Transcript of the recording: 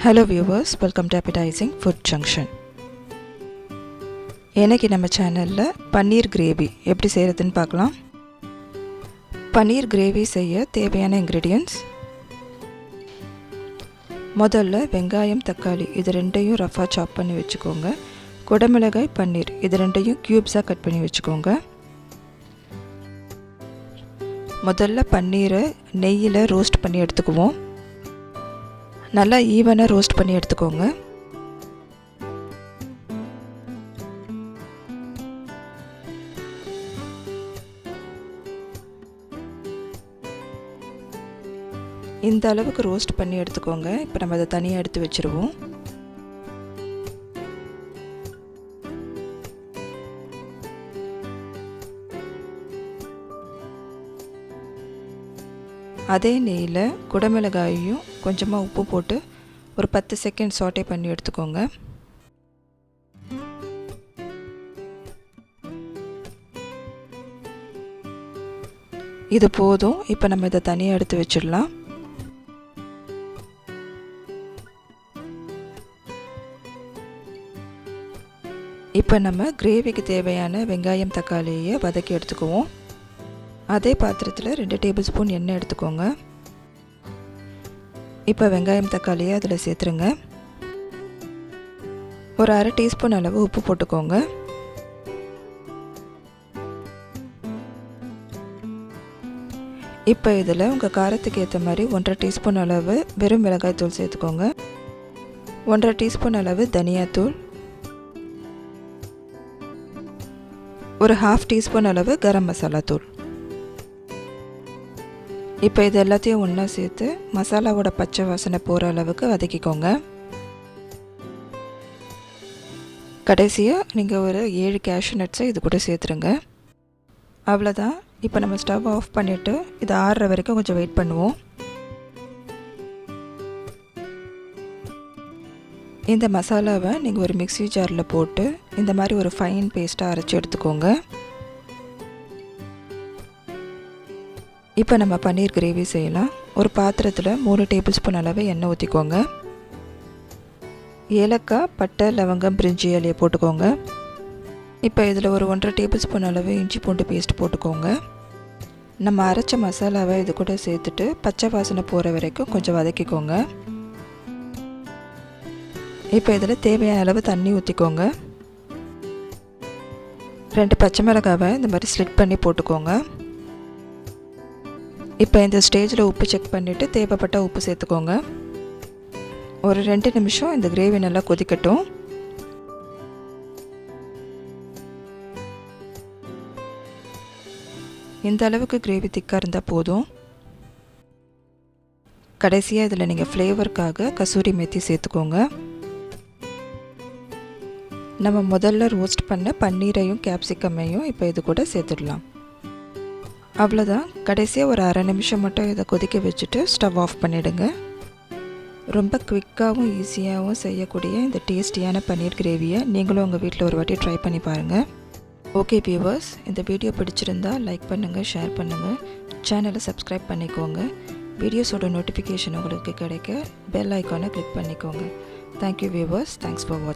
Hello viewers, welcome to Appetizing Food Junction. இன்னைக்கு நம்ம சேனல்ல பன்னீர் கிரேவி எப்படி செய்யறதுன்னு பார்க்கலாம். பன்னீர் கிரேவி செய்ய தேவையான ingredients. முதல்ல வெங்காயம், தக்காளி இது ரெண்டையும் ரஃபா சாப் பண்ணி வெச்சுக்கோங்க. குடமிளகாய், பன்னீர் இது ரெண்டையும் கியூப்ஸா கட் பண்ணி வெச்சுக்கோங்க. முதல்ல பன்னீரை நெய்யில ரோஸ்ட் பண்ணி எடுத்துக்குவோம். நல்லா ஈவனா ரோஸ்ட் பண்ணி எடுத்துக்கோங்க. இந்த அளவுக்கு ரோஸ்ட் பண்ணி எடுத்துக்கோங்க. இப்போ நம்ம அதை தனியா எடுத்து வச்சிருவோம். அதே நெய்யில குடமிளகாயையும் கொஞ்சமா உப்பு போட்டு ஒரு 10 செகண்ட் சாட்டே பண்ணி எடுத்துக்கோங்க. இது போதும். இப்போ நம்ம இதை தனியா எடுத்து வச்சிடலாம். இப்போ நம்ம கிரேவிக்கு தேவையான வெங்காயம், தக்காளியை வதக்கி எடுத்துக்குவோம். அதே பாத்திரத்தில் 2 டேபிள் ஸ்பூன் எண்ணெய் எடுத்துக்கோங்க. இப்போ வெங்காயம், தக்காளியை அதில் சேர்த்துருங்க. ஒரு அரை டீஸ்பூன் அளவு உப்பு போட்டுக்கோங்க. இப்போ இதில் உங்கள் காரத்துக்கு ஏற்ற மாதிரி 1.5 டீஸ்பூன் அளவு வெறும் மிளகாய் தூள் சேர்த்துக்கோங்க. 1.5 டீஸ்பூன் அளவு தனியாத்தூள், ஒரு 1/2 டீஸ்பூன் அளவு கரம் மசாலா தூள். இப்போ இது எல்லாத்தையும் ஒன்றா சேர்த்து மசாலாவோட பச்சை வாசனை போகிற அளவுக்கு வதக்கிக்கோங்க. கடைசியாக நீங்கள் ஒரு 7 கேஷ்யூ நட்ஸை இது கூட சேர்த்துருங்க. அவ்வளோதான். இப்போ நம்ம ஸ்டவ் ஆஃப் பண்ணிவிட்டு இது ஆறுற வரைக்கும் கொஞ்சம் வெயிட் பண்ணுவோம். இந்த மசாலாவை நீங்கள் ஒரு மிக்ஸி ஜாரில் போட்டு இந்த மாதிரி ஒரு ஃபைன் பேஸ்ட்டாக அரைச்சி எடுத்துக்கோங்க. இப்போ நம்ம பன்னீர் கிரேவி செய்யலாம். ஒரு பாத்திரத்தில் 3 டேபிள் ஸ்பூன் அளவு எண்ணெய் ஊற்றிக்கோங்க. ஏலக்காய், பட்டை, லவங்கம், பிரிஞ்சி இலையை போட்டுக்கோங்க. இப்போ இதில் ஒரு 1.5 டேபிள் ஸ்பூன் அளவு இஞ்சி பூண்டு பேஸ்ட் போட்டுக்கோங்க. நம்ம அரைச்ச மசாலாவை இது கூட சேர்த்துட்டு பச்சை வாசனை போகிற வரைக்கும் கொஞ்சம் வதக்கிக்கோங்க. இப்போ இதில் தேவையான அளவு தண்ணி ஊற்றிக்கோங்க. 2 பச்சை மிளகாவை இந்த மாதிரி ஸ்லிட் பண்ணி போட்டுக்கோங்க. இப்போ இந்த ஸ்டேஜில் உப்பு செக் பண்ணிவிட்டு தேவைப்பட்ட உப்பு சேர்த்துக்கோங்க. ஒரு 2 நிமிஷம் இந்த கிரேவி நல்லா கொதிக்கட்டும். இந்த அளவுக்கு கிரேவி திக்காக இருந்தால் போதும். கடைசியாக இதில் நீங்கள் ஃப்ளேவருக்காக கசூரி மேத்தி சேர்த்துக்கோங்க. நம்ம முதல்ல ரோஸ்ட் பண்ண பன்னீரையும் கேப்சிகமையும் இப்போ இது கூட சேர்த்துடலாம். அவ்வளோதான். கடைசியாக ஒரு அரை நிமிஷம் மட்டும் இதை கொதிக்க வச்சுட்டு ஸ்டவ் ஆஃப் பண்ணிவிடுங்க. ரொம்ப குவிக்காகவும் ஈஸியாகவும் செய்யக்கூடிய இந்த டேஸ்டியான பன்னீர் கிரேவியை நீங்களும் உங்கள் வீட்டில் ஒரு வாட்டி ட்ரை பண்ணி பாருங்கள். ஓகே வியூவர்ஸ், இந்த வீடியோ பிடிச்சிருந்தா லைக் பண்ணுங்கள், ஷேர் பண்ணுங்கள், சேனலை சப்ஸ்கிரைப் பண்ணிக்கோங்க. வீடியோஸோட நோட்டிஃபிகேஷன் உங்களுக்கு கிடைக்க பெல் ஐக்கானை கிளிக் பண்ணிக்கோங்க. தேங்க்யூ வியூவர்ஸ், தேங்க்ஸ் ஃபார் வாட்சிங்.